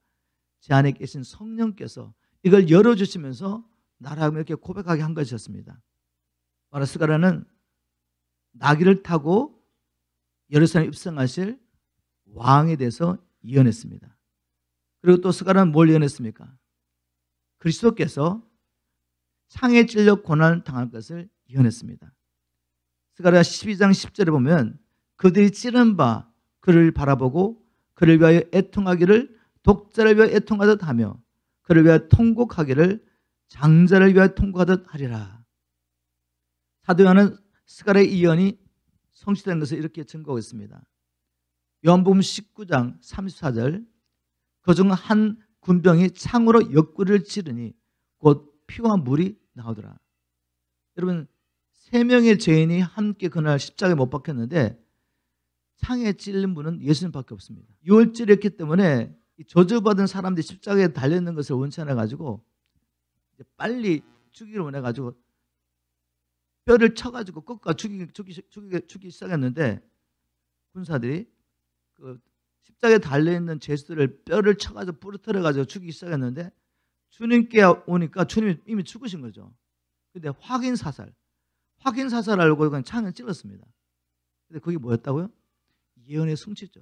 Speaker 1: 제 안에 계신 성령께서 이걸 열어주시면서 나라고 이렇게 고백하게 한 것이었습니다. 스가랴는 나귀를 타고 예루살렘에 입성하실 왕에 대해서 예언했습니다. 그리고 또 스가랴는 뭘 예언했습니까? 그리스도께서 창에 찔려 고난을 당할 것을 예언했습니다. 스가랴 12장 10절에 보면 그들이 찌른 바 그를 바라보고 그를 위하여 애통하기를 독자를 위하여 애통하듯 하며 그를 위하여 통곡하기를 장자를 위하여 통곡하듯 하리라. 사도 요한은 스가랴의 예언이 성취된 것을 이렇게 증거하고 있습니다. 요한복음 19장 34절 그중 한 군병이 창으로 옆구리를 찌르니 곧 피와 물이 나오더라. 여러분 3명의 죄인이 함께 그날 십자가에 못 박혔는데 창에 찔린 분은 예수님밖에 없습니다. 유월절이었기 때문에 저주받은 사람들이 십자가에 달려있는 것을 원치 않아가지고 빨리 죽이기를 원해가지고 뼈를 쳐가지고 꺾어 죽이기 시작했는데 군사들이 그 십자가에 달려있는 죄수들을 뼈를 쳐가지고 부러뜨려가지고 죽이기 시작했는데 주님께 오니까 주님이 이미 죽으신 거죠. 근데 확인 사살하려고 그냥 창을 찔렀습니다. 근데 그게 뭐였다고요? 예언의 성취죠.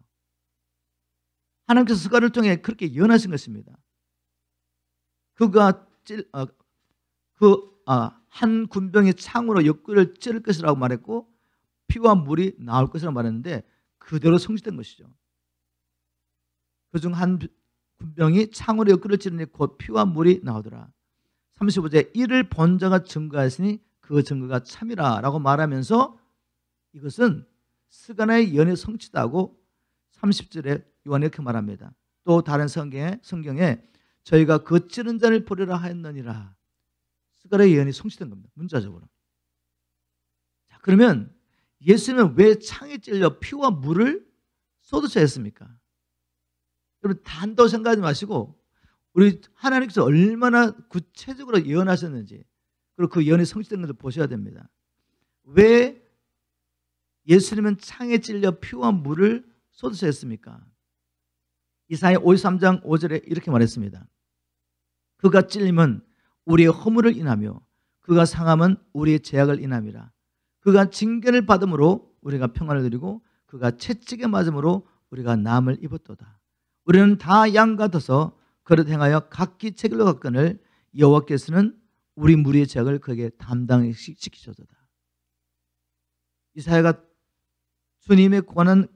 Speaker 1: 하나님께서 스가랴를 통해 그렇게 예언하신 것입니다. 그가 한 군병이 창으로 옆구리를 찌를 것이라고 말했고 피와 물이 나올 것이라고 말했는데 그대로 성취된 것이죠. 그중 한 분명히 창으로 끓을 찌르니 곧 피와 물이 나오더라. 35절 이를 본 자가 증거하시니 그 증거가 참이라 라고 말하면서 이것은 스가랴의 예언의 성취다고 30절에 요한이 이렇게 말합니다. 또 다른 성경에 저희가 그 찌른 자를 보리라 하였느니라. 스가랴의 예언이 성취된 겁니다. 문자적으로. 자, 그러면 예수님은 왜 창에 찔려 피와 물을 쏟으셔야 했습니까? 여러분 단도 생각하지 마시고 우리 하나님께서 얼마나 구체적으로 예언하셨는지 그리고 그 예언이 성취된 것을 보셔야 됩니다. 왜 예수님은 창에 찔려 피와 물을 쏟으셔야 했습니까? 이사야 53장 5절에 이렇게 말했습니다. 그가 찔림은 우리의 허물을 인하며 그가 상함은 우리의 죄악을 인함이라. 그가 징계를 받음으로 우리가 평안을 누리고 그가 채찍에 맞음으로 우리가 남을 입었도다. 우리는 다 양 같아서 그릇 행하여 각기 책을 갖거늘 여호와께서는 우리 무리의 죄악을 그에게 담당시키셔도다. 이사야가 주님의 권한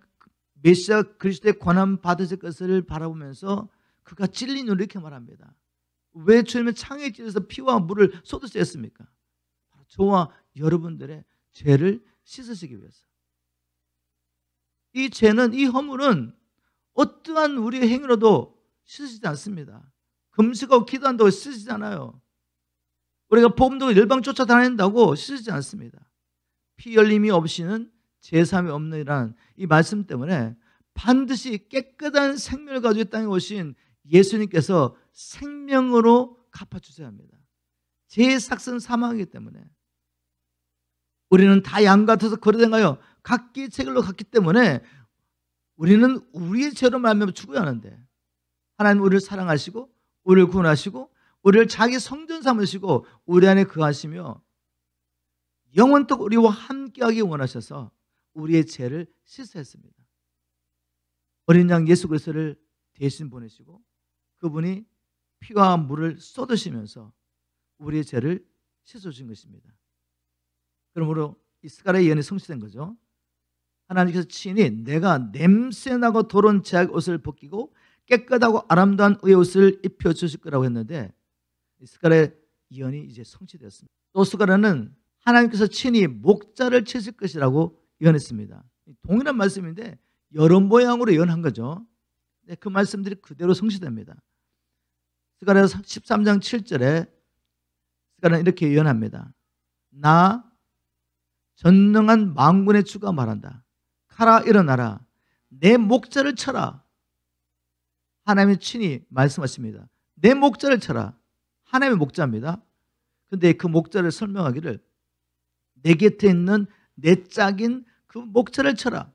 Speaker 1: 메시아 그리스도의 권한 받으실 것을 바라보면서 그가 찔린 이유를 이렇게 말합니다. 왜 주님은 창에 찔려서 피와 물을 쏟으셔야 했습니까? 저와 여러분들의 죄를 씻으시기 위해서. 이 죄는, 이 허물은 어떠한 우리의 행위로도 씻으시지 않습니다. 금식하고 기도한다고 씻으시지 않아요. 우리가 복음도 열방 쫓아다닌다고 씻으시지 않습니다. 피 흘림이 없이는 제사함이 없느니라는 이 말씀 때문에 반드시 깨끗한 생명을 가지고 이 땅에 오신 예수님께서 생명으로 갚아주셔야 합니다. 죄의 삭은 사망이기 때문에 우리는 다 양 같아서 거르댕하여 각기 책을로 갔기 때문에 우리는 우리의 죄로 말미암아 죽어야 하는데 하나님 우리를 사랑하시고 우리를 구원하시고 우리를 자기 성전 삼으시고 우리 안에 거하시며 영원토록 우리와 함께하기 원하셔서 우리의 죄를 씻으셨습니다. 어린 양 예수 그리스도를 대신 보내시고 그분이 피와 물을 쏟으시면서 우리의 죄를 씻어주신 것입니다. 그러므로 이 스가랴 예언이 성취된 거죠. 하나님께서 친히 내가 냄새나고 더러운 죄악 옷을 벗기고 깨끗하고 아름다운 의의 옷을 입혀주실 거라고 했는데 스가랴 예언이 이제 성취되었습니다. 또 스가랴는 하나님께서 친히 목자를 치실 것이라고 예언했습니다. 동일한 말씀인데 여러 모양으로 예언한 거죠. 그 말씀들이 그대로 성취됩니다. 스가랴 13장 7절에 스가랴는 이렇게 예언합니다. 나 전능한 만군의 주가 말한다. 가라 일어나라. 내 목자를 쳐라. 하나님이 친히 말씀하십니다. 내 목자를 쳐라. 하나님의 목자입니다. 그런데 그 목자를 설명하기를 내 곁에 있는 내 짝인 그 목자를 쳐라.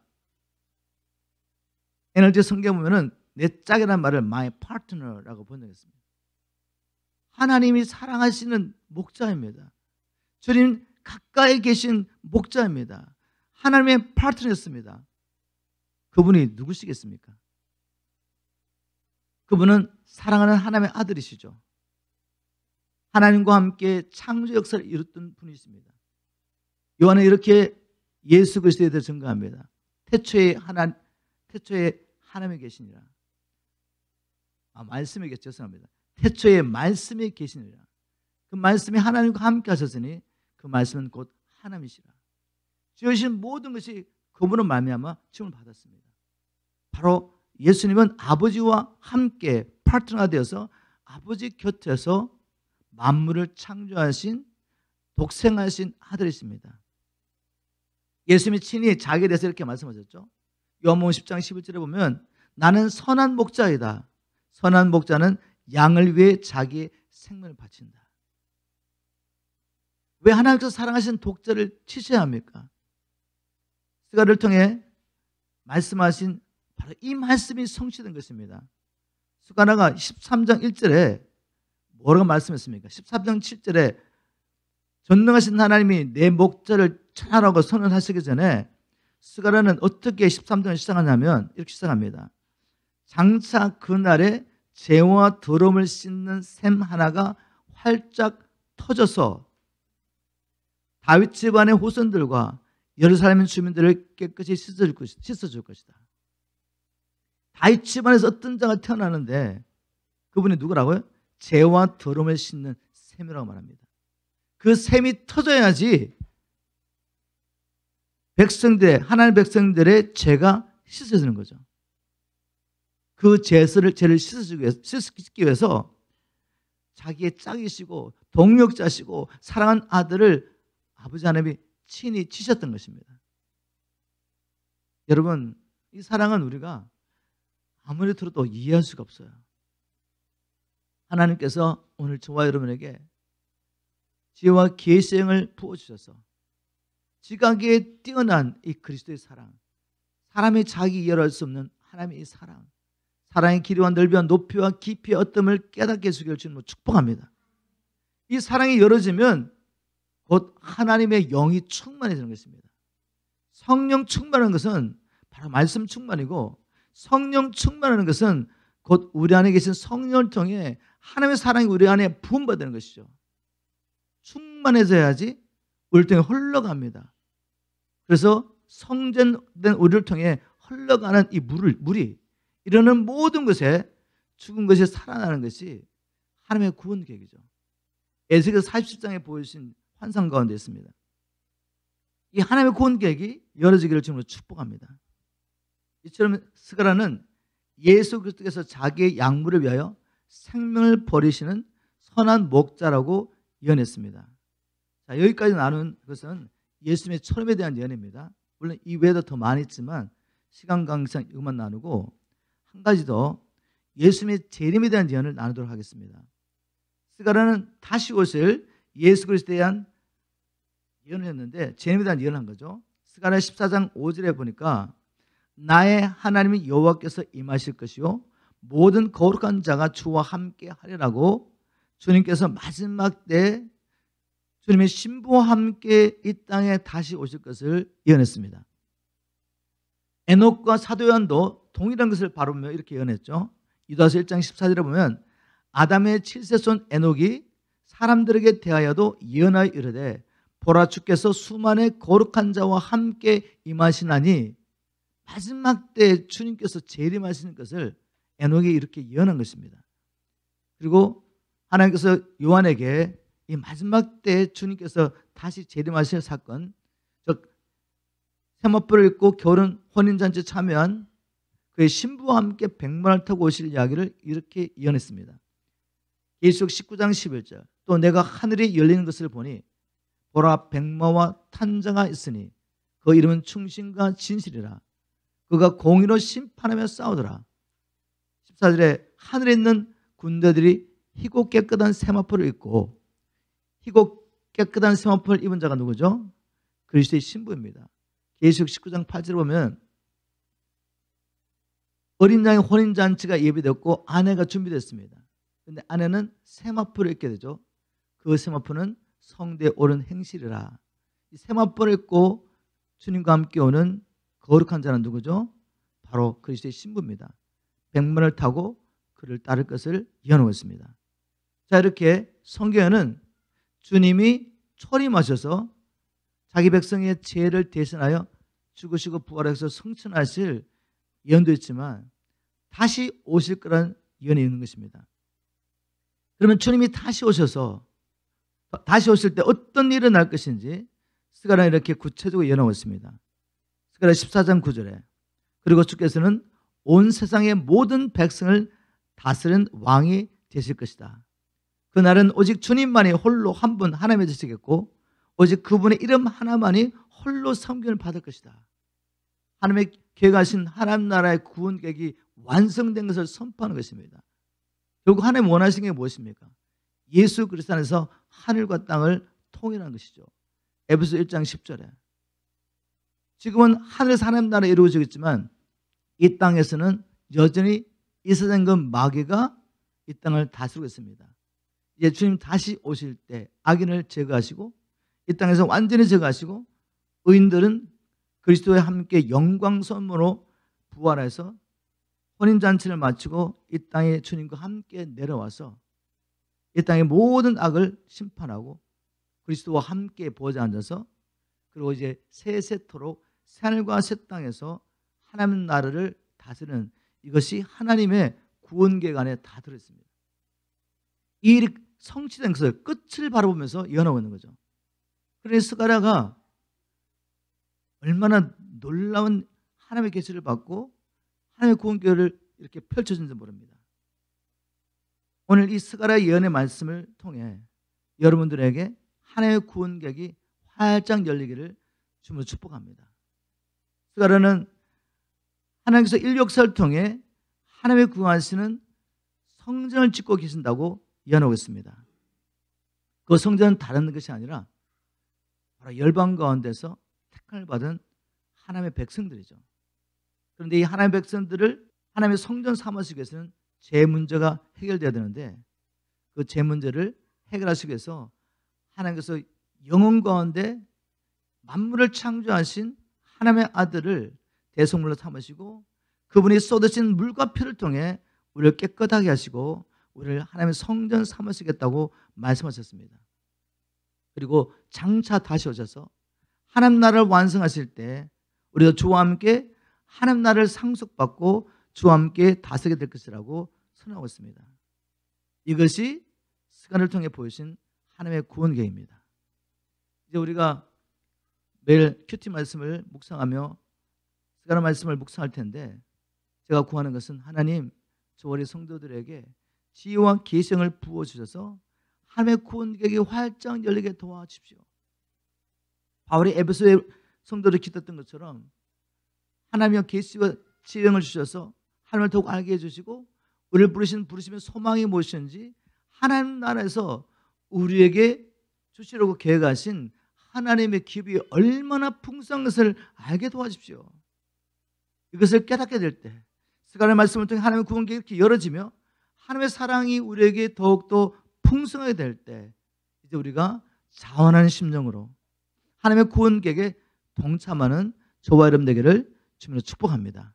Speaker 1: NLT 성경에 보면은 내 짝이라는 말을 my partner라고 번역했습니다. 하나님이 사랑하시는 목자입니다. 주님 가까이 계신 목자입니다. 하나님의 파트너였습니다. 그분이 누구시겠습니까? 그분은 사랑하는 하나님의 아들이시죠. 하나님과 함께 창조 역사를 이뤘던 분이십니다. 요한은 이렇게 예수 그리스도에 대해 증거합니다. 태초에 하나님이 계시니라. 말씀이 계시 죄송합니다. 태초에 말씀이 계시니라. 그 말씀이 하나님과 함께 하셨으니 그 말씀은 곧 하나님이시라. 지으신 모든 것이 그분으로 말미암아 지음을 받았습니다. 바로 예수님은 아버지와 함께 파트너가 되어서 아버지 곁에서 만물을 창조하신 독생하신 아들이십니다. 예수님이 친히 자기에 대해서 이렇게 말씀하셨죠. 요한복음 10장 11절에 보면 나는 선한 목자이다. 선한 목자는 양을 위해 자기의 생명을 바친다. 왜 하나님께서 사랑하신 독자를 치셔야 합니까? 스가랴를 통해 말씀하신 바로 이 말씀이 성취된 것입니다. 스가랴가 13장 1절에 뭐라고 말씀했습니까? 13장 7절에 전능하신 하나님이 내 목자를 천하라고 선언하시기 전에 스가랴는 어떻게 13장을 시작하냐면 이렇게 시작합니다. 장차 그날에 죄와 더러움을 씻는 샘 하나가 활짝 터져서 다윗 집안의 후손들과 예루살렘 주민들을 깨끗이 씻어줄 것이다. 다윗 집안에서 어떤 자가 태어나는데 그분이 누구라고요? 죄와 더러움을 씻는 셈이라고 말합니다. 그 셈이 터져야지 하나님 백성들의 죄가 씻어지는 거죠. 그 죄를 씻기 위해서 자기의 짝이시고 동력자시고 사랑하는 아들을 아버지 하나님이 친히 치셨던 것입니다. 여러분, 이 사랑은 우리가 아무리 들어도 이해할 수가 없어요. 하나님께서 오늘 저와 여러분에게 지혜와 계시형을 부어주셔서 지각에 뛰어난 이 그리스도의 사랑, 사람이 자기 이해할 수 없는 하나님의 이 사랑, 사랑의 길이와 넓이와 높이와 깊이의 어뜸을 깨닫게 해주길 주님으로 축복합니다. 이 사랑이 열어지면 곧 하나님의 영이 충만해지는 것입니다. 성령 충만한 것은 바로 말씀 충만이고, 성령 충만하는 것은 곧 우리 안에 계신 성령을 통해 하나님의 사랑이 우리 안에 부음받는 것이죠. 충만해져야지 우리를 통해 흘러갑니다. 그래서 성전된 우리를 통해 흘러가는 이 물이 이러는 모든 것에 죽은 것이 살아나는 것이 하나님의 구원 계획이죠. 에스겔 47장에 보여주신 환상 가운데 있습니다. 이 하나님의 구원 계획이 열어지기를 주님으로 축복합니다. 이처럼 스가랴는 예수 그리스도께서 자기의 양물을 위하여 생명을 버리시는 선한 목자라고 예언했습니다. 자, 여기까지 나눈 것은 예수님의 처음에 대한 예언입니다. 물론 이 외에도 더 많이 있지만 시간 관계상 이것만 나누고, 한 가지 더 예수님의 재림에 대한 예언을 나누도록 하겠습니다. 스가랴는 다시 오실 예수 그리스도에 대한 예언을 했는데 재림에 대한 예언을 한 거죠. 스가랴 14장 5절에 보니까 나의 하나님이 여호와께서 임하실 것이요 모든 거룩한 자가 주와 함께 하리라고 주님께서 마지막 때 주님의 신부와 함께 이 땅에 다시 오실 것을 예언했습니다. 에녹과 사도 요한도 동일한 것을 바라보며 이렇게 예언했죠. 유다서 1장 14절에 보면 아담의 7세손 에녹이 사람들에게 대하여도 예언하여 이르되 보라 주께서 수만의 거룩한 자와 함께 임하시나니, 마지막 때 주님께서 재림하시는 것을 에녹이 이렇게 예언한 것입니다. 그리고 하나님께서 요한에게 이 마지막 때 주님께서 다시 재림하실 사건, 즉 세마포를 입고 결혼 혼인잔치에 참여한 그의 신부와 함께 백마를 타고 오실 이야기를 이렇게 예언했습니다. 계시록 19장 11절 또 내가 하늘이 열리는 것을 보니 보라 백마와 탄자가 있으니 그 이름은 충신과 진실이라 그가 공의로 심판하며 싸우더라. 14절에 하늘에 있는 군대들이 희고 깨끗한 세마포를 입고, 희고 깨끗한 세마포를 입은 자가 누구죠? 그리스도의 신부입니다. 계시록 19장 8절에 보면 어린 양의 혼인잔치가 예비되었고 아내가 준비됐습니다. 그런데 아내는 세마포를 입게 되죠. 그 세마포는 성대에 오른 행실이라. 이 세마포를 입고 주님과 함께 오는 거룩한 자는 누구죠? 바로 그리스도의 신부입니다. 백마를 타고 그를 따를 것을 예언하고 있습니다. 자, 이렇게 성경에는 주님이 초림하셔서 자기 백성의 죄를 대신하여 죽으시고 부활해서 성천하실 예언도 있지만 다시 오실 거라는 예언이 있는 것입니다. 그러면 주님이 다시 오셔서 다시 오실 때 어떤 일이 일어날 것인지 스가랴는 이렇게 구체적으로 예언하고 있습니다. 스가랴 14장 9절에 그리고 주께서는 온 세상의 모든 백성을 다스리는 왕이 되실 것이다. 그날은 오직 주님만이 홀로 한 분 하나님이 되시겠고 오직 그분의 이름 하나만이 홀로 섬김을 받을 것이다. 하나님의 계획하신 하나님 나라의 구원 계획이 완성된 것을 선포하는 것입니다. 결국 하나님 원하시는 게 무엇입니까? 예수 그리스도 안에서 하늘과 땅을 통일하는 것이죠. 에베소 1장 10절에 지금은 하늘에서 하나님 나라 이루어지고 있지만 이 땅에서는 여전히 이 세상 그 마귀가 이 땅을 다스리고 있습니다. 이제 주님 다시 오실 때 악인을 제거하시고 이 땅에서 완전히 제거하시고 의인들은 그리스도와 함께 영광선으로 부활해서 혼인잔치를 마치고 이 땅에 주님과 함께 내려와서 이 땅의 모든 악을 심판하고 그리스도와 함께 보좌에 앉아서 그리고 이제 세세토록 새하늘과 새 땅에서 하나님 나라를 다스리는 이것이 하나님의 구원 계획 안에 다 들어있습니다. 이 일이 성취된 것을 끝을 바라보면서 예언하고 있는 거죠. 그러니 스가랴가 얼마나 놀라운 하나님의 계시를 받고 하나님의 구원교회를 이렇게 펼쳐진지 모릅니다. 오늘 이 스가랴 예언의 말씀을 통해 여러분들에게 하나님의 구원객이 활짝 열리기를 주님으로 축복합니다. 스가랴는 하나님께서 인류 역사를 통해 하나님의 구원하시는 성전을 짓고 계신다고 예언하고 있습니다. 그 성전은 다른 것이 아니라 바로 열방 가운데서 택함을 받은 하나님의 백성들이죠. 그런데 이 하나님의 백성들을 하나님의 성전 삼으시기 위해서는 죄 문제가 해결돼야 되는데 그 죄 문제를 해결하시기 위해서 하나님께서 영혼 가운데 만물을 창조하신 하나님의 아들을 대속물로 삼으시고 그분이 쏟으신 물과 피를 통해 우리를 깨끗하게 하시고 우리를 하나님의 성전 삼으시겠다고 말씀하셨습니다. 그리고 장차 다시 오셔서 하나님 나라를 완성하실 때 우리도 주와 함께 하나님 나라를 상속받고 주와 함께 다스리게 될 것이라고 선언하고 있습니다. 이것이 스가랴를 통해 보여진 하나님의 구원 계획입니다. 이제 우리가 매일 큐티 말씀을 묵상하며 스가랴 말씀을 묵상할 텐데 제가 구하는 것은 하나님 저 우리 성도들에게 지혜와 계시를 부어주셔서 하나님의 구원 계획이 활짝 열리게 도와주십시오. 바울이 에베소의 성도들 기도했던 것처럼 하나님의 계시와 지혜를 주셔서 하나님을 더욱 알게 해주시고 우리를 부르신 부르심의 소망이 무엇인지 하나님 나라에서 우리에게 주시려고 계획하신 하나님의 기업이 얼마나 풍성한 것을 알게 도와주십시오. 이것을 깨닫게 될 때 스가랴 말씀을 통해 하나님의 구원 계획이 이렇게 열어지며 하나님의 사랑이 우리에게 더욱더 풍성하게 될 때 이제 우리가 자원하는 심령으로 하나님의 구원 계획에 동참하는 저와 여러분 되기를 주님으로 축복합니다.